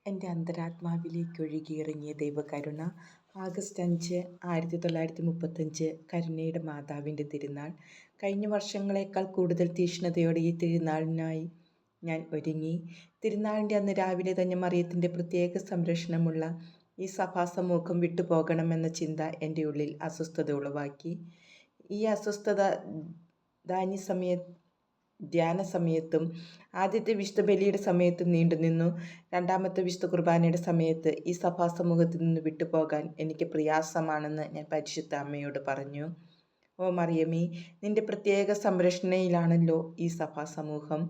എൻ്റെ അന്തരാത്മാവിലേക്ക് ഒഴുകിയിറങ്ങിയ ദൈവകരുണ. ആഗസ്റ്റ് 5, 1935 കരുണയുടെ മാതാവിൻ്റെ തിരുനാൾ. കഴിഞ്ഞ വർഷങ്ങളേക്കാൾ കൂടുതൽ തീക്ഷ്ണതയോടെ ഈ തിരുനാളിനായി ഞാൻ ഒരുങ്ങി. തിരുനാളിൻ്റെ അന്ന് രാവിലെ തന്നെ മറിയത്തിൻ്റെ പ്രത്യേക സംരക്ഷണമുള്ള ഈ സഭാസമൂഹം വിട്ടുപോകണമെന്ന ചിന്ത എൻ്റെ ഉള്ളിൽ അസ്വസ്ഥത ഉളവാക്കി. ഈ അസ്വസ്ഥത ധ്യാന സമയത്തും ആദ്യത്തെ വിശുദ്ധ ബലിയുടെ സമയത്തും നീണ്ടുനിന്നു. രണ്ടാമത്തെ വിശുദ്ധ കുർബാനയുടെ സമയത്ത് ഈ സഭാസമൂഹത്തിൽ നിന്ന് വിട്ടുപോകാൻ എനിക്ക് പ്രയാസമാണെന്ന് ഞാൻ പരിശുദ്ധ അമ്മയോട് പറഞ്ഞു. ഓ മറിയമേ, നിന്റെ പ്രത്യേക സംരക്ഷണയിലാണല്ലോ ഈ സഭാസമൂഹം.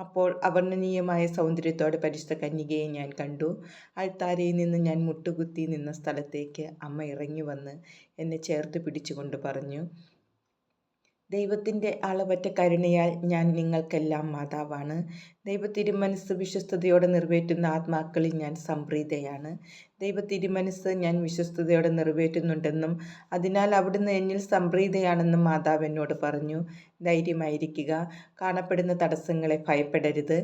അപ്പോൾ അവർണ്ണനീയമായ സൗന്ദര്യത്തോടെ പരിശുദ്ധ കന്യകയെ ഞാൻ കണ്ടു. അൾത്താരയിൽ നിന്ന് ഞാൻ മുട്ടുകുത്തി നിന്ന സ്ഥലത്തേക്ക് അമ്മ ഇറങ്ങി വന്ന് എന്നെ ചേർത്ത് പിടിച്ചുകൊണ്ട് പറഞ്ഞു, ദൈവത്തിൻ്റെ അളവറ്റ കരുണയാൽ ഞാൻ നിങ്ങൾക്കെല്ലാം മാതാവാണ്. ദൈവത്തിരുമനസ് വിശ്വസ്തയോടെ നിറവേറ്റുന്ന ആത്മാക്കളിൽ ഞാൻ സംപ്രീതയാണ്. ദൈവത്തിരുമനസ് ഞാൻ വിശ്വസ്തയോടെ നിറവേറ്റുന്നുണ്ടെന്നും അതിനാൽ അവിടുന്ന് എന്നിൽ സംപ്രീതയാണെന്നും മാതാവ് എന്നോട് പറഞ്ഞു. ധൈര്യമായിരിക്കുക, കാണപ്പെടുന്ന തടസ്സങ്ങളെ ഭയപ്പെടരുത്.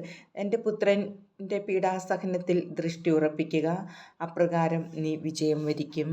എൻ്റെ പുത്രൻ്റെ പീഡാസഹനത്തിൽ ദൃഷ്ടി ഉറപ്പിക്കുക, അപ്രകാരം നീ വിജയം വരിക്കും.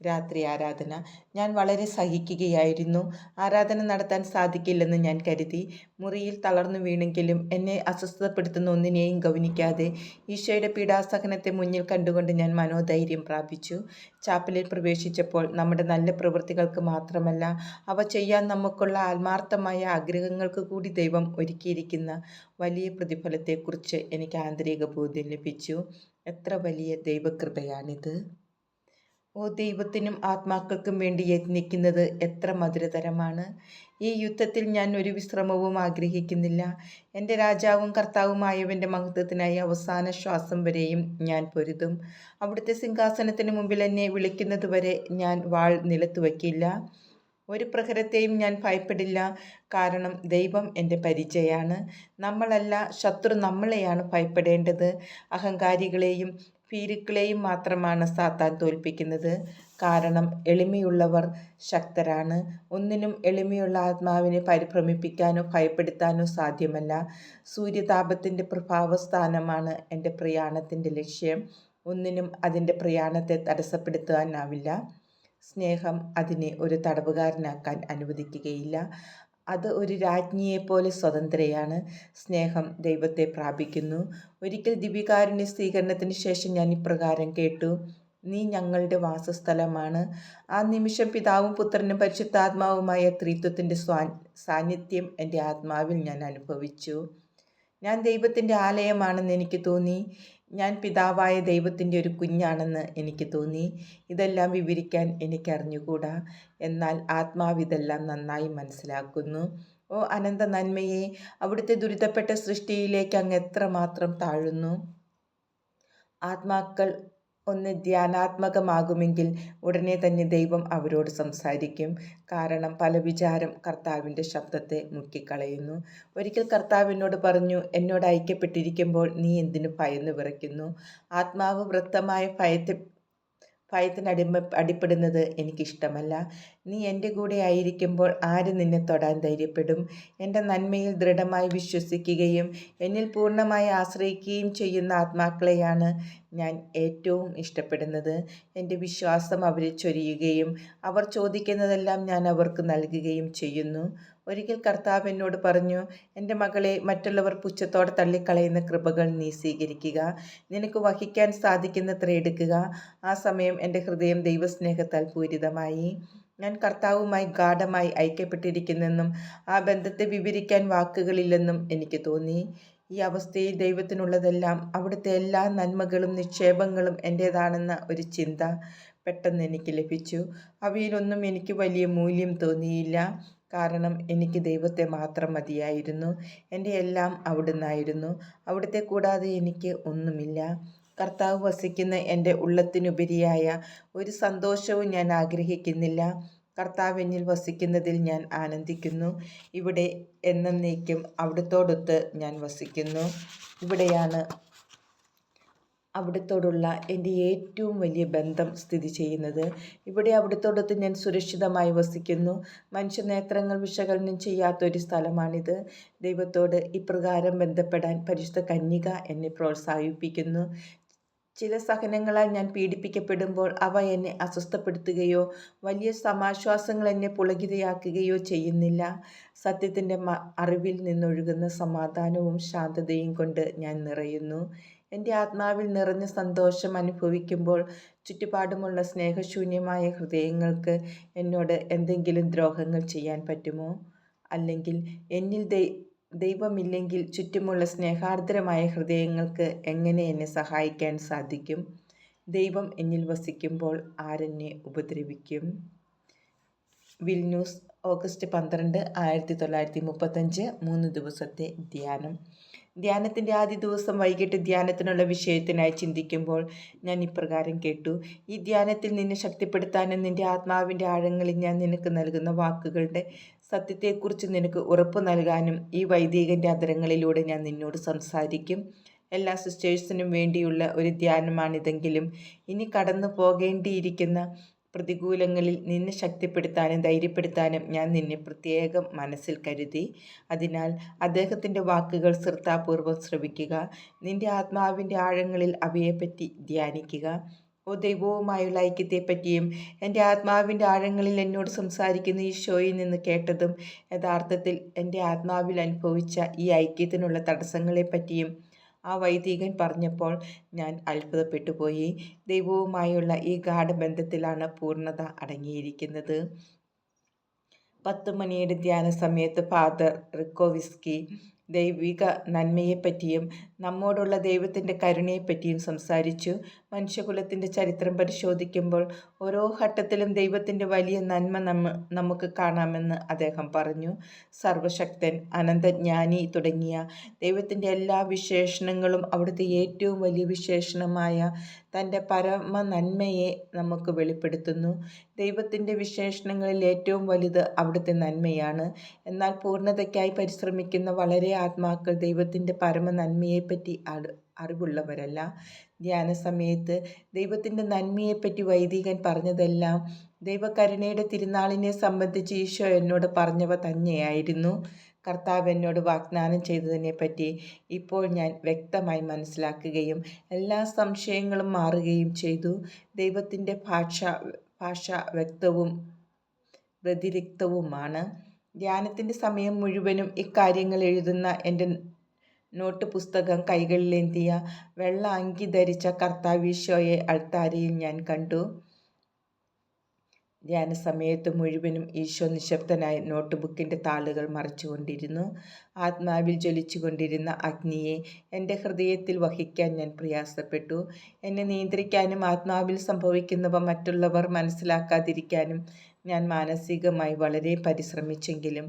രാത്രി ആരാധന. ഞാൻ വളരെ സഹിക്കുകയായിരുന്നു. ആരാധന നടത്താൻ സാധിക്കില്ലെന്ന് ഞാൻ കരുതി. മുറിയിൽ തളർന്നു വീണെങ്കിലും എന്നെ അസ്വസ്ഥപ്പെടുത്തുന്ന ഒന്നിനെയും ഗൗനിക്കാതെ ഈശോയുടെ പീഡാസഹനത്തെ മുന്നിൽ കണ്ടുകൊണ്ട് ഞാൻ മനോധൈര്യം പ്രാപിച്ചു. ചാപ്പലിൽ പ്രവേശിച്ചപ്പോൾ നമ്മുടെ നല്ല പ്രവൃത്തികൾക്ക് മാത്രമല്ല, അവ ചെയ്യാൻ നമുക്കുള്ള ആത്മാർത്ഥമായ ആഗ്രഹങ്ങൾക്ക് കൂടി ദൈവം ഒരുക്കിയിരിക്കുന്ന വലിയ പ്രതിഫലത്തെക്കുറിച്ച് എനിക്ക് ആന്തരിക ബോധ്യം ലഭിച്ചു. എത്ര വലിയ ദൈവകൃപയാണിത്! ഓ, ദൈവത്തിനും ആത്മാക്കൾക്കും വേണ്ടി യത്നിക്കുന്നത് എത്ര മധുരതരമാണ്! ഈ യുദ്ധത്തിൽ ഞാൻ ഒരു വിശ്രമവും ആഗ്രഹിക്കുന്നില്ല. എൻ്റെ രാജാവും കർത്താവുമായവൻ്റെ മഹത്വത്തിനായി അവസാന ശ്വാസം വരെയും ഞാൻ പൊരുതും. അവിടുത്തെ സിംഹാസനത്തിന് മുമ്പിൽ എന്നെ വിളിക്കുന്നതുവരെ ഞാൻ വാൾ നിലത്ത് വയ്ക്കില്ല. ഒരു പ്രഹരത്തെയും ഞാൻ ഭയപ്പെടില്ല. കാരണം ദൈവം എൻ്റെ പരിചയാണ്. നമ്മളല്ല, ശത്രു നമ്മളെയാണ് ഭയപ്പെടേണ്ടത്. അഹങ്കാരികളെയും ഭീരുക്കളെയും മാത്രമാണ് സാത്താൻ തോൽപ്പിക്കുന്നത്. കാരണം എളിമയുള്ളവർ ശക്തരാണ്. ഒന്നിനും എളിമയുള്ള ആത്മാവിനെ പരിഭ്രമിപ്പിക്കാനോ ഭയപ്പെടുത്താനോ സാധ്യമല്ല. സൂര്യതാപത്തിൻ്റെ പ്രഭാവസ്ഥാനമാണ് എൻ്റെ പ്രയാണത്തിൻ്റെ ലക്ഷ്യം. ഒന്നിനും അതിൻ്റെ പ്രയാണത്തെ തടസ്സപ്പെടുത്താനാവില്ല. സ്നേഹം അതിനെ ഒരു തടവുകാരനാക്കാൻ അനുവദിക്കുകയില്ല. അത് ഒരു രാജ്ഞിയെപ്പോലെ സ്വതന്ത്രയാണ്. സ്നേഹം ദൈവത്തെ പ്രാപിക്കുന്നു. ഒരിക്കൽ ദിവ്യകാരുണ്യ സ്വീകരണത്തിന് ശേഷം ഞാൻ ഇപ്രകാരം കേട്ടു, നീ ഞങ്ങളുടെ വാസസ്ഥലമാണ്. ആ നിമിഷം പിതാവും പുത്രനും പരിശുദ്ധാത്മാവുമായ ത്രിത്വത്തിൻ്റെ സാന്നിധ്യം എൻ്റെ ആത്മാവിൽ ഞാൻ അനുഭവിച്ചു. ഞാൻ ദൈവത്തിൻ്റെ ആലയമാണെന്ന് എനിക്ക് തോന്നി. ഞാൻ പിതാവായ ദൈവത്തിൻ്റെ ഒരു കുഞ്ഞാണെന്ന് എനിക്ക് തോന്നി. ഇതെല്ലാം വിവരിക്കാൻ എനിക്കറിഞ്ഞുകൂടാ. എന്നാൽ ആത്മാവിതെല്ലാം നന്നായി മനസ്സിലാക്കുന്നു. ഓ അനന്ത നന്മയെ, അവിടുത്തെ ദുരിതപ്പെട്ട സൃഷ്ടിയിലേക്ക് അങ്ങ് എത്രമാത്രം താഴുന്നു! ആത്മാക്കൾ ഒന്ന് ധ്യാനാത്മകമാകുമെങ്കിൽ ഉടനെ തന്നെ ദൈവം അവരോട് സംസാരിക്കും. കാരണം പല വിചാരം കർത്താവിൻ്റെ ശബ്ദത്തെ മുക്കിക്കളയുന്നു. ഒരിക്കൽ കർത്താവ് എന്നോട് പറഞ്ഞു, എന്നോട് ഐക്യപ്പെട്ടിരിക്കുമ്പോൾ നീ എന്തിനു ഭയന്ന് വിറയ്ക്കുന്നു? ആത്മാവ് വൃത്തമായ അടിപ്പെടുന്നത് എനിക്കിഷ്ടമല്ല. നീ എൻ്റെ കൂടെ ആയിരിക്കുമ്പോൾ ആര് നിന്നെ തൊടാൻ ധൈര്യപ്പെടും? എൻ്റെ നന്മയിൽ ദൃഢമായി വിശ്വസിക്കുകയും എന്നിൽ പൂർണ്ണമായി ആശ്രയിക്കുകയും ചെയ്യുന്ന ആത്മാക്കളെയാണ് ഞാൻ ഏറ്റവും ഇഷ്ടപ്പെടുന്നത്. എൻ്റെ വിശ്വാസം അവരിൽ ചൊരിയുകയും അവർ ചോദിക്കുന്നതെല്ലാം ഞാൻ അവർക്ക് നൽകുകയും ചെയ്യുന്നു. ഒരിക്കൽ കർത്താവ് എന്നോട് പറഞ്ഞു, എൻ്റെ മകളെ, മറ്റുള്ളവർ പുച്ഛത്തോടെ തള്ളിക്കളയുന്ന കൃപകൾ നീ സ്വീകരിക്കുക. നിനക്ക് വഹിക്കാൻ സാധിക്കുന്നത്ര എടുക്കുക. ആ സമയം എൻ്റെ ഹൃദയം ദൈവസ്നേഹത്താൽ പൂരിതമായി. ഞാൻ കർത്താവുമായി ഗാഢമായി ഐക്യപ്പെട്ടിരിക്കുന്നെന്നും ആ ബന്ധത്തെ വിവരിക്കാൻ വാക്കുകളില്ലെന്നും എനിക്ക് തോന്നി. ഈ അവസ്ഥയിൽ ദൈവത്തിനുള്ളതെല്ലാം, അവിടുത്തെ എല്ലാ നന്മകളും നിക്ഷേപങ്ങളും എൻ്റേതാണെന്ന ഒരു ചിന്ത പെട്ടെന്ന് എനിക്ക് ലഭിച്ചു. അവയിലൊന്നും എനിക്ക് വലിയ മൂല്യം തോന്നിയില്ല. കാരണം എനിക്ക് ദൈവത്തെ മാത്രം മതിയായിരുന്നു. എൻ്റെ എല്ലാം അവിടുന്നായിരുന്നു. അവിടുത്തെ കൂടാതെ എനിക്ക് ഒന്നുമില്ല. കർത്താവ് വസിക്കുന്ന എൻ്റെ ഉള്ളത്തിനുപരിയായ ഒരു സന്തോഷവും ഞാൻ ആഗ്രഹിക്കുന്നില്ല. കർത്താവ് എന്നിൽ വസിക്കുന്നതിൽ ഞാൻ ആനന്ദിക്കുന്നു. ഇവിടെ എന്നേക്കും അവിടുത്തോടൊത്ത് ഞാൻ വസിക്കുന്നു. ഇവിടെയാണ് അവിടുത്തോടുള്ള എൻ്റെ ഏറ്റവും വലിയ ബന്ധം സ്ഥിതി ചെയ്യുന്നത്. ഇവിടെ അവിടുത്തോടൊത്ത് ഞാൻ സുരക്ഷിതമായി വസിക്കുന്നു. മനുഷ്യനേത്രങ്ങൾ വിശകലനം ചെയ്യാത്തൊരു സ്ഥലമാണിത്. ദൈവത്തോട് ഇപ്രകാരം ബന്ധപ്പെടാൻ പരിശുദ്ധ കന്യക എന്നെ പ്രോത്സാഹിപ്പിക്കുന്നു. ചില സഹനങ്ങളാൽ ഞാൻ പീഡിപ്പിക്കപ്പെടുമ്പോൾ അവ എന്നെ അസ്വസ്ഥപ്പെടുത്തുകയോ വലിയ സമാശ്വാസങ്ങൾ എന്നെ പുളകിതയാക്കുകയോ ചെയ്യുന്നില്ല. സത്യത്തിൻ്റെ അറിവിൽ നിന്നൊഴുകുന്ന സമാധാനവും ശാന്തതയും കൊണ്ട് ഞാൻ നിറയുന്നു. എൻ്റെ ആത്മാവിൽ നിറഞ്ഞ സന്തോഷം അനുഭവിക്കുമ്പോൾ ചുറ്റുപാടുമുള്ള സ്നേഹശൂന്യമായ ഹൃദയങ്ങൾക്ക് എന്നോട് എന്തെങ്കിലും ദ്രോഹങ്ങൾ ചെയ്യാൻ പറ്റുമോ? അല്ലെങ്കിൽ എന്നിൽ ദൈവമില്ലെങ്കിൽ ചുറ്റുമുള്ള സ്നേഹാർദ്രമായ ഹൃദയങ്ങൾക്ക് എങ്ങനെ എന്നെ സഹായിക്കാൻ സാധിക്കും? ദൈവം എന്നിൽ വസിക്കുമ്പോൾ ആരെന്നെ ഉപദ്രവിക്കും? വിൽന്യൂസ്, ഓഗസ്റ്റ് 12, 1935. 3 ദിവസത്തെ ധ്യാനം. ധ്യാനത്തിൻ്റെ ആദ്യ ദിവസം വൈകിട്ട് ധ്യാനത്തിനുള്ള വിഷയത്തിനായി ചിന്തിക്കുമ്പോൾ ഞാൻ ഇപ്രകാരം കേട്ടു: ഈ ധ്യാനത്തിൽ നിന്നെ ശക്തിപ്പെടുത്താനും നിന്റെ ആത്മാവിൻ്റെ ആഴങ്ങളിൽ ഞാൻ നിനക്ക് നൽകുന്ന വാക്കുകളുടെ സത്യത്തെക്കുറിച്ച് നിനക്ക് ഉറപ്പ് നൽകാനും ഈ വൈദികൻ്റെ അധരങ്ങളിലൂടെ ഞാൻ നിന്നോട് സംസാരിക്കും. എല്ലാ സിസ്റ്റേഴ്സിനും വേണ്ടിയുള്ള ഒരു ധ്യാനമാണിതെങ്കിലും ഇനി കടന്നു പോകേണ്ടിയിരിക്കുന്ന പ്രതികൂലങ്ങളിൽ നിന്നെ ശക്തിപ്പെടുത്താനും ധൈര്യപ്പെടുത്താനും ഞാൻ നിന്നെ പ്രത്യേകം മനസ്സിൽ കരുതി. അതിനാൽ അദ്ദേഹത്തിൻ്റെ വാക്കുകൾ ശ്രദ്ധാപൂർവം ശ്രവിക്കുക. നിന്റെ ആത്മാവിൻ്റെ ആഴങ്ങളിൽ അവയെപ്പറ്റി ധ്യാനിക്കുക. ഓ ദൈവവുമായുള്ള ഐക്യത്തെപ്പറ്റിയും എൻ്റെ ആത്മാവിൻ്റെ ആഴങ്ങളിൽ എന്നോട് സംസാരിക്കുന്ന ഈശോയിൽ നിന്ന് കേട്ടതും യഥാർത്ഥത്തിൽ എൻ്റെ ആത്മാവിൽ അനുഭവിച്ച ഈ ഐക്യത്തിനുള്ള തടസ്സങ്ങളെപ്പറ്റിയും ആ വൈദികൻ പറഞ്ഞപ്പോൾ ഞാൻ അത്ഭുതപ്പെട്ടുപോയി. ദൈവവുമായുള്ള ഈ ഗാഢബന്ധത്തിലാണ് പൂർണ്ണത അടങ്ങിയിരിക്കുന്നത്. 10 മണിയുടെ ധ്യാന സമയത്ത് ഫാദർ റിക്കോവിസ്കി ദൈവിക നന്മയെപ്പറ്റിയും നമ്മോടുള്ള ദൈവത്തിൻ്റെ കരുണയെപ്പറ്റിയും സംസാരിച്ചു. മനുഷ്യകുലത്തിൻ്റെ ചരിത്രം പരിശോധിക്കുമ്പോൾ ഓരോ ഘട്ടത്തിലും ദൈവത്തിൻ്റെ വലിയ നന്മ നമുക്ക് കാണാമെന്ന് അദ്ദേഹം പറഞ്ഞു. സർവശക്തൻ, അനന്തജ്ഞാനി തുടങ്ങിയ ദൈവത്തിൻ്റെ എല്ലാ വിശേഷണങ്ങളും അവിടുത്തെ ഏറ്റവും വലിയ വിശേഷണമായ തൻ്റെ പരമ നന്മയെ നമുക്ക് വെളിപ്പെടുത്തുന്നു. ദൈവത്തിൻ്റെ വിശേഷണങ്ങളിൽ ഏറ്റവും വലുത് അവിടുത്തെ നന്മയാണ്. എന്നാൽ പൂർണ്ണതയ്ക്കായി പരിശ്രമിക്കുന്ന വളരെ ആത്മാക്കൾ ദൈവത്തിൻ്റെ പരമ നന്മയെപ്പറ്റി അറിവുള്ളവരല്ല. ധ്യാന സമയത്ത് ദൈവത്തിൻ്റെ നന്മയെപ്പറ്റി വൈദികൻ പറഞ്ഞതെല്ലാം ദൈവകരുണയുടെ തിരുനാളിനെ സംബന്ധിച്ച് ഈശോ എന്നോട് പറഞ്ഞവ തന്നെയായിരുന്നു. കർത്താവ് എന്നോട് വാഗ്ദാനം ചെയ്തതിനെപ്പറ്റി ഇപ്പോൾ ഞാൻ വ്യക്തമായി മനസ്സിലാക്കുകയും എല്ലാ സംശയങ്ങളും മാറുകയും ചെയ്തു. ദൈവത്തിൻ്റെ ഭാഷ വ്യക്തവും വ്യതിരിക്തവുമാണ്. ധ്യാനത്തിൻ്റെ സമയം മുഴുവനും ഇക്കാര്യങ്ങൾ എഴുതുന്ന എൻ്റെ നോട്ട് പുസ്തകം കൈകളിലേന്തിയ വെള്ള അങ്കി ധരിച്ച കർത്താവീശോയെ അൾത്താരയിൽ ഞാൻ കണ്ടു. ധ്യാന സമയത്ത് മുഴുവനും ഈശോ നിശബ്ദനായി നോട്ട് ബുക്കിൻ്റെ താളുകൾ മറിച്ചുകൊണ്ടിരുന്നു. ആത്മാവിൽ ജ്വലിച്ചുകൊണ്ടിരുന്ന അഗ്നിയെ എൻ്റെ ഹൃദയത്തിൽ വഹിക്കാൻ ഞാൻ പ്രയാസപ്പെട്ടു. എന്നെ നിയന്ത്രിക്കാനും ആത്മാവിൽ സംഭവിക്കുന്നവ മറ്റുള്ളവർ മനസ്സിലാക്കാതിരിക്കാനും ഞാൻ മാനസികമായി വളരെ പരിശ്രമിച്ചെങ്കിലും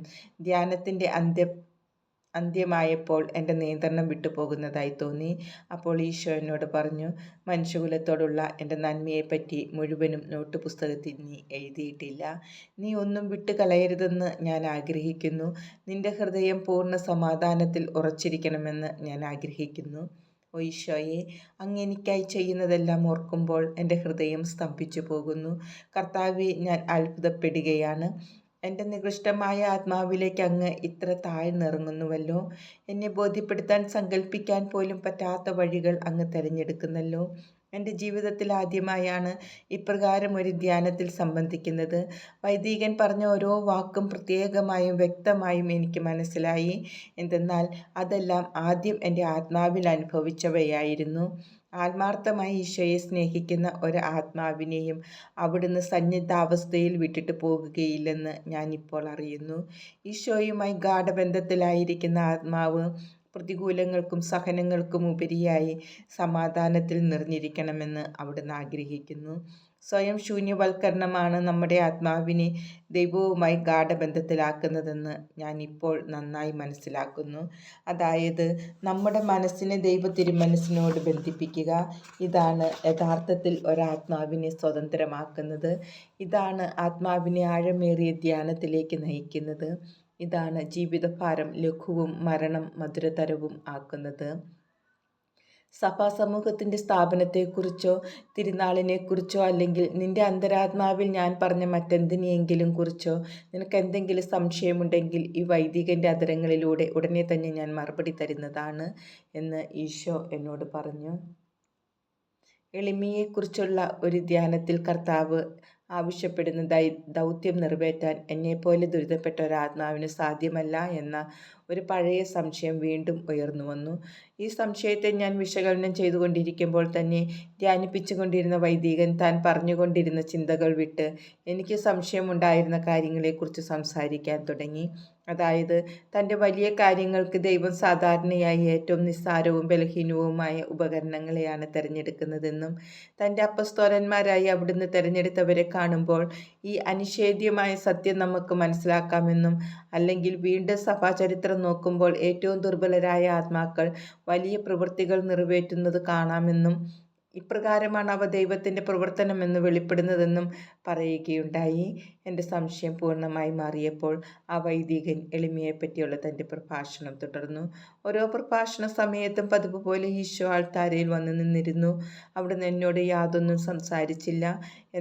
ധ്യാനത്തിൻ്റെ അന്ത്യമായപ്പോൾ എൻ്റെ നിയന്ത്രണം വിട്ടുപോകുന്നതായി തോന്നി. അപ്പോൾ ഈശോ എന്നോട് പറഞ്ഞു: മനുഷ്യകുലത്തോടുള്ള എൻ്റെ നന്മയെപ്പറ്റി മുഴുവനും നോട്ട് പുസ്തകത്തിൽ നീ എഴുതിയിട്ടില്ല. നീ ഒന്നും വിട്ടുകളയരുതെന്ന് ഞാൻ ആഗ്രഹിക്കുന്നു. നിന്റെ ഹൃദയം പൂർണ്ണ സമാധാനത്തിൽ ഉറച്ചിരിക്കണമെന്ന് ഞാൻ ആഗ്രഹിക്കുന്നു. ഓ ഈശോയെ, അങ്ങ് എനിക്കായി ചെയ്യുന്നതെല്ലാം ഓർക്കുമ്പോൾ എൻ്റെ ഹൃദയം സ്തംഭിച്ചു പോകുന്നു. കർത്താവെ, ഞാൻ അത്ഭുതപ്പെടുകയാണ്. എൻ്റെ നികൃഷ്ടമായ ആത്മാവിലേക്ക് അങ്ങ് ഇത്ര താഴ്ന്നിറങ്ങുന്നുവല്ലോ. എന്നെ ബോധ്യപ്പെടുത്താൻ സങ്കല്പിക്കാൻ പോലും പറ്റാത്ത വഴികൾ അങ്ങ് തിരഞ്ഞെടുക്കുന്നല്ലോ. എൻ്റെ ജീവിതത്തിൽ ആദ്യമായാണ് ഇപ്രകാരം ഒരു ധ്യാനത്തിൽ സംബന്ധിക്കുന്നത്. വൈദികൻ പറഞ്ഞ ഓരോ വാക്കും പ്രത്യേകമായും വ്യക്തമായും എനിക്ക് മനസ്സിലായി. എന്തെന്നാൽ അതെല്ലാം ആദ്യം എൻ്റെ ആത്മാവിൽ അനുഭവിച്ചവയായിരുന്നു. ആത്മാർത്ഥമായി ഈശോയെ സ്നേഹിക്കുന്ന ഒരു ആത്മാവിനെയും അവിടുന്ന് സന്നിഗ്ധാവസ്ഥയിൽ വിട്ടിട്ട് പോകുകയില്ലെന്ന് ഞാൻ ഇപ്പോൾ അറിയുന്നു. ഈശോയുമായി ഗാഢബന്ധത്തിലായിരിക്കുന്ന ആത്മാവ് പ്രതികൂലങ്ങൾക്കും സഹനങ്ങൾക്കും ഉപരിയായി സമാധാനത്തിൽ നിറഞ്ഞിരിക്കണമെന്ന് അവിടുന്ന് ആഗ്രഹിക്കുന്നു. സ്വയം ശൂന്യവൽക്കരണമാണ് നമ്മുടെ ആത്മാവിനെ ദൈവവുമായി ഗാഢബന്ധത്തിലാക്കുന്നതെന്ന് ഞാൻ ഇപ്പോൾ നന്നായി മനസ്സിലാക്കുന്നു. അതായത് നമ്മുടെ മനസ്സിനെ ദൈവ തിരുമനസ്സിനോട് ബന്ധിപ്പിക്കുക. ഇതാണ് യഥാർത്ഥത്തിൽ ഒരാത്മാവിനെ സ്വതന്ത്രമാക്കുന്നത്. ഇതാണ് ആത്മാവിനെ ആഴമേറിയ ധ്യാനത്തിലേക്ക് നയിക്കുന്നത്. ഇതാണ് ജീവിതഭാരം ലഘുവും മരണം മധുരതരവും ആക്കുന്നത്. സഭാസമൂഹത്തിൻ്റെ സ്ഥാപനത്തെക്കുറിച്ചോ തിരുനാളിനെക്കുറിച്ചോ അല്ലെങ്കിൽ നിന്റെ അന്തരാത്മാവിൽ ഞാൻ പറഞ്ഞ മറ്റെന്തിനെയെങ്കിലും കുറിച്ചോ നിനക്ക് എന്തെങ്കിലും സംശയമുണ്ടെങ്കിൽ ഈ വൈദികൻ്റെ അധരങ്ങളിലൂടെ ഉടനെ തന്നെ ഞാൻ മറുപടി തരുന്നതാണ് എന്ന് ഈശോ എന്നോട് പറഞ്ഞു. എളിമയെക്കുറിച്ചുള്ള ഒരു ധ്യാനത്തിൽ കർത്താവ് ആവശ്യപ്പെടുന്ന ദൗത്യം നിറവേറ്റാൻ എന്നെപ്പോലെ ദുരിതപ്പെട്ട ഒരാത്മാവിന് സാധ്യമല്ല എന്ന ഒരു പഴയ സംശയം വീണ്ടും ഉയർന്നു വന്നു. ഈ സംശയത്തെ ഞാൻ വിശകലനം ചെയ്തുകൊണ്ടിരിക്കുമ്പോൾ തന്നെ ധ്യാനിപ്പിച്ചുകൊണ്ടിരുന്ന വൈദികൻ താൻ പറഞ്ഞുകൊണ്ടിരുന്ന ചിന്തകൾ വിട്ട് എനിക്ക് സംശയമുണ്ടായിരുന്ന കാര്യങ്ങളെക്കുറിച്ച് സംസാരിക്കാൻ തുടങ്ങി. അതായത്, തൻ്റെ വലിയ കാര്യങ്ങൾക്ക് ദൈവം സാധാരണയായി ഏറ്റവും നിസ്സാരവും ബലഹീനവുമായ ഉപകരണങ്ങളെയാണ് തിരഞ്ഞെടുക്കുന്നതെന്നും തൻ്റെ അപ്പസ്തോലന്മാരായി അവിടുന്ന് തിരഞ്ഞെടുത്തവരെ കാണുമ്പോൾ ഈ അനിഷേധ്യമായ സത്യം നമുക്ക് മനസ്സിലാക്കാമെന്നും, അല്ലെങ്കിൽ വീണ്ടും സഭാചരിത്രം നോക്കുമ്പോൾ ഏറ്റവും ദുർബലരായ ആത്മാക്കൾ വലിയ പ്രവൃത്തികൾ നിറവേറ്റുന്നത് കാണാമെന്നും ഇപ്രകാരമാണ് അവ ദൈവത്തിൻ്റെ പ്രവർത്തനമെന്ന് വെളിപ്പെടുന്നതെന്നും പറയുകയുണ്ടായി. എൻ്റെ സംശയം പൂർണ്ണമായി മാറിയപ്പോൾ ആ വൈദികൻ എളിമയെപ്പറ്റിയുള്ള തൻ്റെ പ്രഭാഷണം തുടർന്നു. ഓരോ പ്രഭാഷണ സമയത്തും പതിവ് പോലെ ഈശോ ആൾത്താരയിൽ വന്നു നിന്നിരുന്നു. അവിടുന്ന് എന്നോട് യാതൊന്നും സംസാരിച്ചില്ല.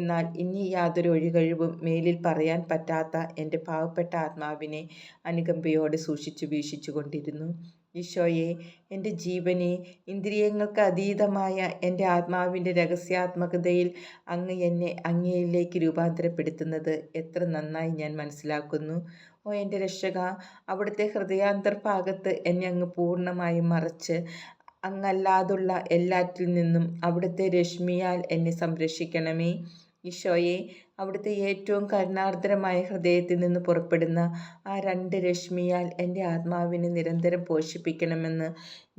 എന്നാൽ ഇനി യാതൊരു ഒഴികഴിവും മേലിൽ പറയാൻ പറ്റാത്ത എൻ്റെ പാവപ്പെട്ട ആത്മാവിനെ അനുകമ്പയോടെ സൂക്ഷിച്ചു വീക്ഷിച്ചു കൊണ്ടിരുന്നു. ഈശോയെ, എൻ്റെ ജീവനെ, ഇന്ദ്രിയങ്ങൾക്ക് അതീതമായ എൻ്റെ ആത്മാവിൻ്റെ രഹസ്യാത്മകതയിൽ അങ്ങ് എന്നെ അങ്ങയിലേക്ക് രൂപാന്തരപ്പെടുത്തുന്നത് എത്ര നന്നായി ഞാൻ മനസ്സിലാക്കുന്നു. ഓ എൻ്റെ രക്ഷക, അവിടുത്തെ ഹൃദയാന്തർഭാഗത്ത് എന്നെ അങ്ങ് പൂർണ്ണമായും മറച്ച് അങ്ങല്ലാതുള്ള എല്ലാറ്റിൽ നിന്നും അവിടുത്തെ രശ്മിയാൽ എന്നെ സംരക്ഷിക്കണമേ. ഈശോയെ, അവിടുത്തെ ഏറ്റവും കരുണാർദ്രമായ ഹൃദയത്തിൽ നിന്ന് പുറപ്പെടുന്ന ആ 2 രശ്മിയാൽ എൻ്റെ ആത്മാവിനെ നിരന്തരം പോഷിപ്പിക്കണമെന്ന്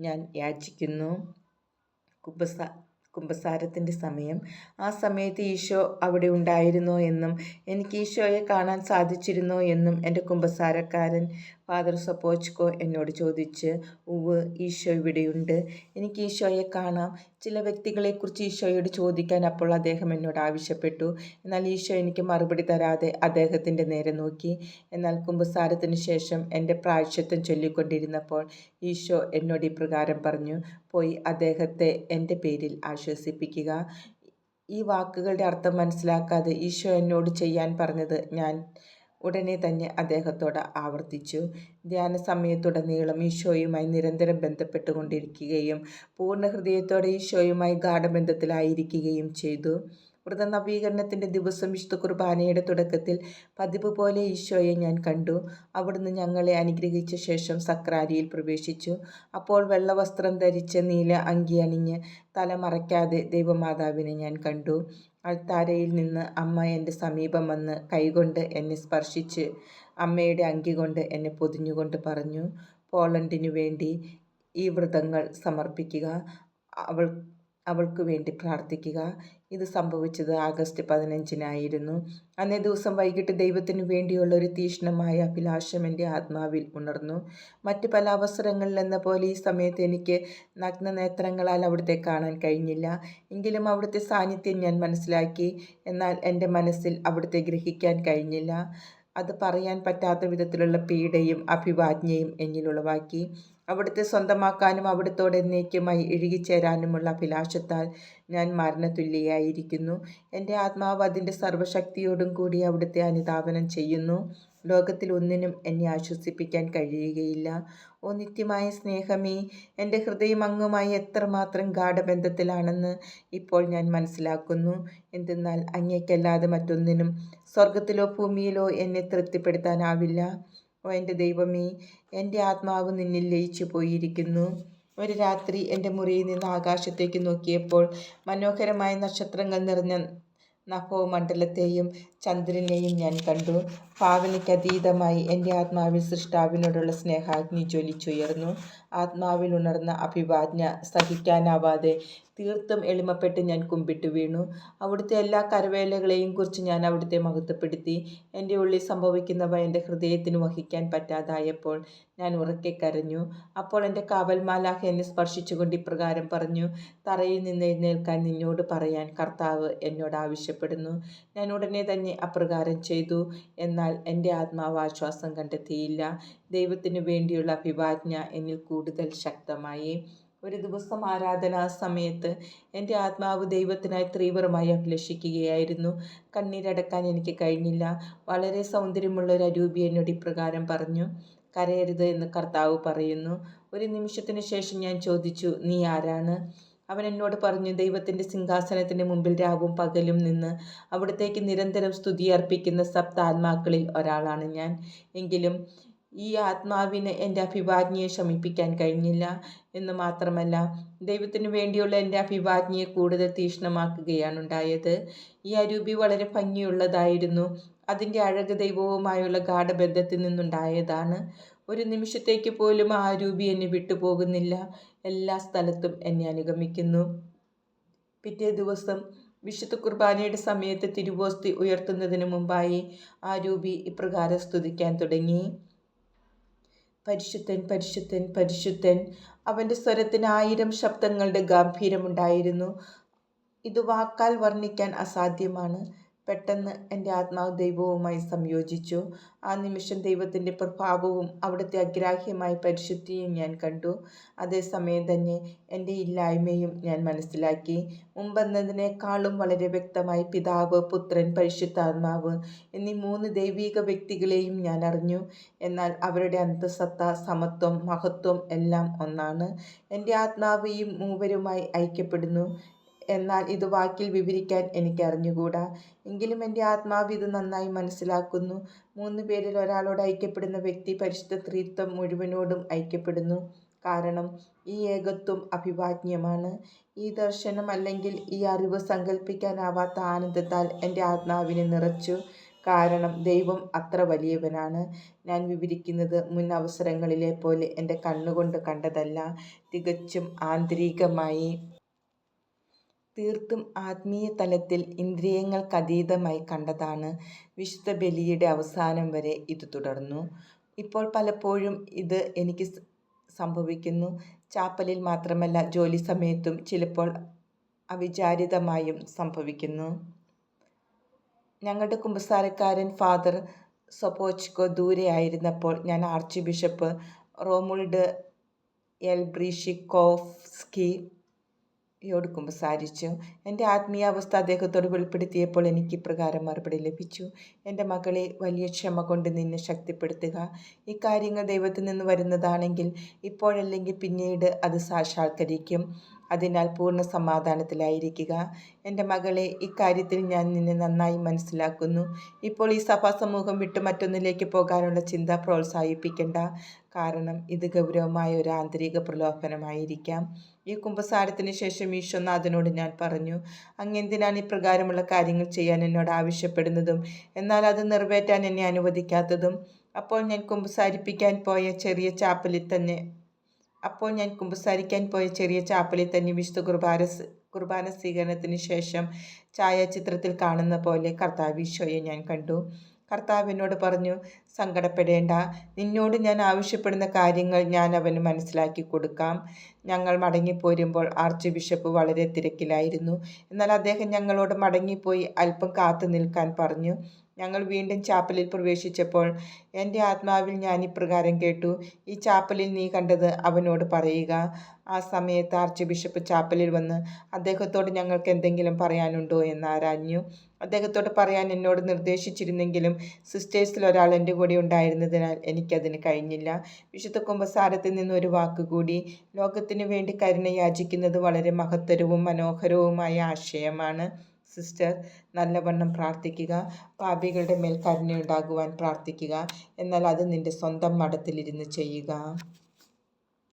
ഞാൻ യാചിക്കുന്നു. കുമ്പസാരത്തിൻ്റെ സമയം. ആ സമയത്ത് ഈശോ അവിടെ ഉണ്ടായിരുന്നോ എന്നും എനിക്ക് ഈശോയെ കാണാൻ സാധിച്ചിരുന്നോ എന്നും എൻ്റെ കുമ്പസാരക്കാരൻ ഫാദർ സപ്പോച്കോ എന്നോട് ചോദിച്ച്. ഉവ്, ഈശോ ഇവിടെയുണ്ട്, എനിക്ക് ഈശോയെ കാണാം. ചില വ്യക്തികളെക്കുറിച്ച് ഈശോയോട് ചോദിക്കാൻ അപ്പോൾ അദ്ദേഹം എന്നോട് ആവശ്യപ്പെട്ടു. എന്നാൽ ഈശോ എനിക്ക് മറുപടി തരാതെ അദ്ദേഹത്തിൻ്റെ നേരെ നോക്കി. എന്നാൽ കുമ്പസാരത്തിന് ശേഷം എൻ്റെ പ്രായശ്ചിത്തം ചൊല്ലിക്കൊണ്ടിരുന്നപ്പോൾ ഈശോ എന്നോട് ഇപ്രകാരം പറഞ്ഞു: പോയി അദ്ദേഹത്തെ എൻ്റെ പേരിൽ ആശ്വസിപ്പിക്കുക. ഈ വാക്കുകളുടെ അർത്ഥം മനസ്സിലാക്കാതെ ഈശോ എന്നോട് ചെയ്യാൻ പറഞ്ഞത് ഞാൻ ഉടനെ തന്നെ അദ്ദേഹത്തോട് ആവർത്തിച്ചു. ധ്യാന സമയത്തുടനീളം ഈശോയുമായി നിരന്തരം ബന്ധപ്പെട്ടുകൊണ്ടിരിക്കുകയും പൂർണ്ണ ഹൃദയത്തോടെ ഈശോയുമായി ഗാഢബന്ധത്തിലായിരിക്കുകയും ചെയ്തു. വ്രതനവീകരണത്തിൻ്റെ ദിവസം വിശുദ്ധ കുർബാനയുടെ തുടക്കത്തിൽ പതിവ് പോലെ ഈശോയെ ഞാൻ കണ്ടു. അവിടുന്ന് ഞങ്ങളെ അനുഗ്രഹിച്ച ശേഷം സക്രാരിയിൽ പ്രവേശിച്ചു. അപ്പോൾ വെള്ളവസ്ത്രം ധരിച്ച് നീല അങ്കി അണിഞ്ഞ് തല മറയ്ക്കാതെ ദൈവമാതാവിനെ ഞാൻ കണ്ടു. അൾത്താരയിൽ നിന്ന് അമ്മ എൻ്റെ സമീപം വന്ന് കൈകൊണ്ട് എന്നെ സ്പർശിച്ച് അമ്മയുടെ അങ്കി കൊണ്ട് എന്നെ പൊതിഞ്ഞുകൊണ്ട് പറഞ്ഞു: പോളണ്ടിനു വേണ്ടി ഈ വ്രതങ്ങൾ സമർപ്പിക്കുക, അവൾക്ക് വേണ്ടി പ്രാർത്ഥിക്കുക. ഇത് സംഭവിച്ചത് ആഗസ്റ്റ് 15-നായിരുന്നു. അന്നേ ദിവസം വൈകിട്ട് ദൈവത്തിനു വേണ്ടിയുള്ള ഒരു തീക്ഷ്ണമായ അഭിലാഷം എൻ്റെ ആത്മാവിൽ ഉണർന്നു. മറ്റ് പല അവസരങ്ങളിലെന്ന പോലെ ഈ സമയത്ത് എനിക്ക് നഗ്നനേത്രങ്ങളാൽ അവിടുത്തെ കാണാൻ കഴിഞ്ഞില്ല. എങ്കിലും അവിടുത്തെ സാന്നിധ്യം ഞാൻ മനസ്സിലാക്കി. എന്നാൽ എൻ്റെ മനസ്സിൽ അവിടുത്തെ ഗ്രഹിക്കാൻ കഴിഞ്ഞില്ല. അത് പറയാൻ പറ്റാത്ത വിധത്തിലുള്ള പീഡയും അഭിവാജ്ഞയും എന്നിൽ ഉളവാക്കി. അവിടുത്തെ സ്വന്തമാക്കാനും അവിടുത്തോട് എന്നേക്കുമായി ഇഴുകിച്ചേരാനുമുള്ള അഭിലാഷത്താൽ ഞാൻ മരണതുല്യയായിരിക്കുന്നു. എൻ്റെ ആത്മാവ് അതിൻ്റെ സർവ്വശക്തിയോടും കൂടി അവിടുത്തെ അനുധാവനം ചെയ്യുന്നു. ലോകത്തിൽ ഒന്നിനും എന്നെ ആശ്വസിപ്പിക്കാൻ കഴിയുകയില്ല. ഓ നിത്യമായ സ്നേഹമേ, എൻ്റെ ഹൃദയം അങ്ങുമായി എത്രമാത്രം ഗാഢബന്ധത്തിലാണെന്ന് ഇപ്പോൾ ഞാൻ മനസ്സിലാക്കുന്നു. എന്തെന്നാൽ അങ്ങേക്കല്ലാതെ മറ്റൊന്നിനും സ്വർഗത്തിലോ ഭൂമിയിലോ എന്നെ തൃപ്തിപ്പെടുത്താനാവില്ല. ഓ എൻ്റെ ദൈവമേ, എൻ്റെ ആത്മാവ് നിന്നിൽ ലയിച്ചു പോയിരിക്കുന്നു. ഒരു രാത്രി എൻ്റെ മുറിയിൽ നിന്ന് ആകാശത്തേക്ക് നോക്കിയപ്പോൾ മനോഹരമായ നക്ഷത്രങ്ങൾ നിറഞ്ഞ നഭോമണ്ഡലത്തെയും ചന്ദ്രനെയും ഞാൻ കണ്ടു. ഭാവനയ്ക്കതീതമായി എൻ്റെ ആത്മാവിൽ സൃഷ്ടാവിനോടുള്ള സ്നേഹാഗ്നി ജ്വലിച്ചുയർന്നു. ആത്മാവിൽ ഉണർന്ന അഭിവാജ്ഞ സഹിക്കാനാവാതെ തീർത്തും എളിമപ്പെട്ട് ഞാൻ കുമ്പിട്ട് വീണു. അവിടുത്തെ എല്ലാ കരവേലകളെയും കുറിച്ച് ഞാൻ അവിടുത്തെ മഹത്വപ്പെടുത്തി. എൻ്റെ ഉള്ളിൽ സംഭവിക്കുന്നവ എൻ്റെ ഹൃദയത്തിന് വഹിക്കാൻ പറ്റാതായപ്പോൾ ഞാൻ ഉറക്കെ കരഞ്ഞു. അപ്പോൾ എൻ്റെ കാവൽ മാലാഖ എന്നെ സ്പർശിച്ചുകൊണ്ട് ഇപ്രകാരം പറഞ്ഞു: തറയിൽ നിന്ന് എഴുന്നേൽക്കാൻ നിന്നോട് പറയാൻ കർത്താവ് എന്നോട് ആവശ്യപ്പെടുന്നു. ഞാൻ ഉടനെ തന്നെ അപ്രകാരം ചെയ്തു. എന്നാൽ എൻ്റെ ആത്മാവ് ആശ്വാസം കണ്ടെത്തിയില്ല. ദൈവത്തിനു വേണ്ടിയുള്ള അഭിവാജ്ഞ എന്നിൽ കൂടുതൽ ശക്തമായി. ഒരു ദിവസം ആരാധനാ സമയത്ത് എൻ്റെ ആത്മാവ് ദൈവത്തിനായി തീവ്രമായി അഭിലഷിക്കുകയായിരുന്നു. കണ്ണീരടക്കാൻ എനിക്ക് കഴിഞ്ഞില്ല. വളരെ സൗന്ദര്യമുള്ള ഒരു അരൂപി എന്നോട് ഇപ്രകാരം പറഞ്ഞു: കരയരുത് എന്ന് കർത്താവ് പറയുന്നു. ഒരു നിമിഷത്തിന് ശേഷം ഞാൻ ചോദിച്ചു: നീ ആരാണ്? അവൻ എന്നോട് പറഞ്ഞു, ദൈവത്തിൻ്റെ സിംഹാസനത്തിന് മുമ്പിൽ രാവും പകലും നിന്ന് അവിടത്തേക്ക് നിരന്തരം സ്തുതി അർപ്പിക്കുന്ന സപ്താത്മാക്കളിൽ ഒരാളാണ് ഞാൻ. എങ്കിലും ഈ ആത്മാവിന് എൻ്റെ അഭിവാജ്ഞയെ ശമിപ്പിക്കാൻ കഴിഞ്ഞില്ല. എന്ന് മാത്രമല്ല, ദൈവത്തിനു വേണ്ടിയുള്ള എൻ്റെ അഭിവാജ്ഞയെ കൂടുതൽ തീക്ഷ്ണമാക്കുകയാണുണ്ടായത്. ഈ അരൂപി വളരെ ഭംഗിയുള്ളതായിരുന്നു. അതിൻ്റെ അഴക് ദൈവവുമായുള്ള ഗാഢബന്ധത്തിൽ നിന്നുണ്ടായതാണ്. ഒരു നിമിഷത്തേക്ക് പോലും ആ അരൂപി എന്നെ വിട്ടുപോകുന്നില്ല. എല്ലാ സ്ഥലത്തും എന്നെ അനുഗമിക്കുന്നു. പിറ്റേ ദിവസം വിശുദ്ധ കുർബാനയുടെ സമയത്ത് തിരുവോസ്തി ഉയർത്തുന്നതിന് മുമ്പായി ആ രൂപി ഇപ്രകാരം സ്തുതിക്കാൻ തുടങ്ങി: പരിശുദ്ധൻ, പരിശുദ്ധൻ, പരിശുദ്ധൻ. അവൻ്റെ സ്വരത്തിന് 1000 ശബ്ദങ്ങളുടെ ഗാംഭീര്യമുണ്ടായിരുന്നു. ഇത് വാക്കാൽ വർണ്ണിക്കാൻ അസാധ്യമാണ്. പെട്ടെന്ന് എൻ്റെ ആത്മാവ് ദൈവവുമായി സംയോജിച്ചു. ആ നിമിഷം ദൈവത്തിൻ്റെ പ്രഭാവവും അവിടുത്തെ അഗ്രാഹ്യമായ പരിശുദ്ധിയും ഞാൻ കണ്ടു. അതേസമയം തന്നെ എൻ്റെ ഇല്ലായ്മയും ഞാൻ മനസ്സിലാക്കി. മുമ്പെന്നതിനേക്കാളും വളരെ വ്യക്തമായി പിതാവ്, പുത്രൻ, പരിശുദ്ധാത്മാവ് എന്നീ 3 ദൈവീക വ്യക്തികളെയും ഞാൻ അറിഞ്ഞു. എന്നാൽ അവരുടെ അന്തഃസത്ത, സമത്വം, മഹത്വം എല്ലാം ഒന്നാണ്. എൻ്റെ ആത്മാവ് ഈ മൂവരുമായി ഐക്യപ്പെടുന്നു. എന്നാൽ ഇത് വാക്കിൽ വിവരിക്കാൻ എനിക്ക് അറിഞ്ഞുകൂടാ. എങ്കിലും എൻ്റെ ആത്മാവ് ഇത് നന്നായി മനസ്സിലാക്കുന്നു. 3 പേരിൽ ഒരാളോട് ഐക്യപ്പെടുന്ന വ്യക്തി പരിശുദ്ധ ത്രിത്വം മുഴുവനോടും ഐക്യപ്പെടുന്നു. കാരണം ഈ ഏകത്വം അഭിവാജ്ഞമാണ്. ഈ ദർശനം അല്ലെങ്കിൽ ഈ അറിവ് സങ്കല്പിക്കാനാവാത്ത ആനന്ദത്താൽ എൻ്റെ ആത്മാവിനെ നിറച്ചു. കാരണം ദൈവം അത്ര വലിയവനാണ്. ഞാൻ വിവരിക്കുന്നത് മുൻ അവസരങ്ങളിലെ പോലെ എൻ്റെ കണ്ണുകൊണ്ട് കണ്ടതല്ല, തികച്ചും ആന്തരികമായി, തീർത്തും ആത്മീയ തലത്തിൽ ഇന്ദ്രിയങ്ങൾക്കതീതമായി കണ്ടതാണ്. വിശുദ്ധ ബലിയുടെ അവസാനം വരെ ഇത് തുടർന്നു. ഇപ്പോൾ പലപ്പോഴും ഇത് എനിക്ക് സംഭവിക്കുന്നു. ചാപ്പലിൽ മാത്രമല്ല, ജോലി സമയത്തും ചിലപ്പോൾ അവിചാരിതമായും സംഭവിക്കുന്നു. ഞങ്ങളുടെ കുമ്പസാരക്കാരൻ ഫാദർ സൊപോച്കോ ദൂരെ ആയിരുന്നപ്പോൾ ഞാൻ ആർച്ച് ബിഷപ്പ് റോമുൾഡ് എൽബ്രീഷിക്കോവ്സ്കി യോട് കുമ്പസാരിച്ചു. എൻ്റെ ആത്മീയാവസ്ഥ അദ്ദേഹത്തോട് വെളിപ്പെടുത്തിയപ്പോൾ എനിക്ക് ഇപ്രകാരം മറുപടി ലഭിച്ചു: എൻ്റെ മകളെ, വലിയ ക്ഷമ കൊണ്ട് നിന്നെ ശക്തിപ്പെടുത്തുക. ഇക്കാര്യങ്ങൾ ദൈവത്തിൽ നിന്ന് വരുന്നതാണെങ്കിൽ ഇപ്പോഴല്ലെങ്കിൽ പിന്നീട് അത് സാക്ഷാത്കരിക്കും. അതിനാൽ പൂർണ്ണ സമാധാനത്തിലായിരിക്കുക. എൻ്റെ മകളെ, ഇക്കാര്യത്തിൽ ഞാൻ നിന്നെ നന്നായി മനസ്സിലാക്കുന്നു. ഇപ്പോൾ ഈ സഭാസമൂഹം വിട്ട് മറ്റൊന്നിലേക്ക് പോകാനുള്ള ചിന്ത പ്രോത്സാഹിപ്പിക്കണ്ട. കാരണം ഇത് ഗൗരവമായ ഒരു ആന്തരിക പ്രലോഭനമായിരിക്കാം. ഈ കുമ്പസാരത്തിന് ശേഷം ഈശോനാഥനോട് ഞാൻ പറഞ്ഞു: അങ്ങെന്തിനാണ് ഇപ്രകാരമുള്ള കാര്യങ്ങൾ ചെയ്യാൻ എന്നോട് ആവശ്യപ്പെടുന്നതും എന്നാൽ അത് നിറവേറ്റാൻ എന്നെ അനുവദിക്കാത്തതും? അപ്പോൾ ഞാൻ കുമ്പസാരിക്കാൻ പോയ ചെറിയ ചാപ്പലിൽ തന്നെ വിശുദ്ധ കുർബാന സ്വീകരണത്തിന് ശേഷം ഛായാചിത്രത്തിൽ കാണുന്ന പോലെ കർത്താവ് ഈശോയെ ഞാൻ കണ്ടു. കർത്താവ് എന്നോട് പറഞ്ഞു: സങ്കടപ്പെടേണ്ട, നിന്നോട് ഞാൻ ആവശ്യപ്പെടുന്ന കാര്യങ്ങൾ ഞാൻ അവന് മനസ്സിലാക്കി കൊടുക്കാം. ഞങ്ങൾ മടങ്ങിപ്പോരുമ്പോൾ ആർച്ച് ബിഷപ്പ് വളരെ തിരക്കിലായിരുന്നു. എന്നാൽ അദ്ദേഹം ഞങ്ങളോട് മടങ്ങിപ്പോയി അല്പം കാത്തു നിൽക്കാൻ പറഞ്ഞു. ഞങ്ങൾ വീണ്ടും ചാപ്പലിൽ പ്രവേശിച്ചപ്പോൾ എൻ്റെ ആത്മാവിൽ ഞാൻ ഇപ്രകാരം കേട്ടു: ഈ ചാപ്പലിൽ നീ കണ്ടത് അവനോട് പറയുക. ആ സമയത്ത് ആർച്ച് ബിഷപ്പ് ചാപ്പലിൽ വന്ന് അദ്ദേഹത്തോട് ഞങ്ങൾക്ക് എന്തെങ്കിലും പറയാനുണ്ടോ എന്ന് ആരാഞ്ഞു. അദ്ദേഹത്തോട് പറയാൻ എന്നോട് നിർദ്ദേശിച്ചിരുന്നെങ്കിലും സിസ്റ്റേഴ്സിൽ ഒരാൾ എൻ്റെ കൂടെ ഉണ്ടായിരുന്നതിനാൽ എനിക്കതിന് കഴിഞ്ഞില്ല. വിശുദ്ധ കുമ്പസാരത്തിൽ നിന്ന് ഒരു വാക്കുകൂടി: ലോകത്തിനു വേണ്ടി കരുണ യാചിക്കുന്നത് വളരെ മഹത്തരവും മനോഹരവുമായ ആശയമാണ്. സിസ്റ്റർ, നല്ലവണ്ണം പ്രാർത്ഥിക്കുക. പാപികളുടെ മേൽ കരുണയുണ്ടാകുവാൻ പ്രാർത്ഥിക്കുക. എന്നാൽ അത് നിന്റെ സ്വന്തം മഠത്തിലിരുന്ന് ചെയ്യുക.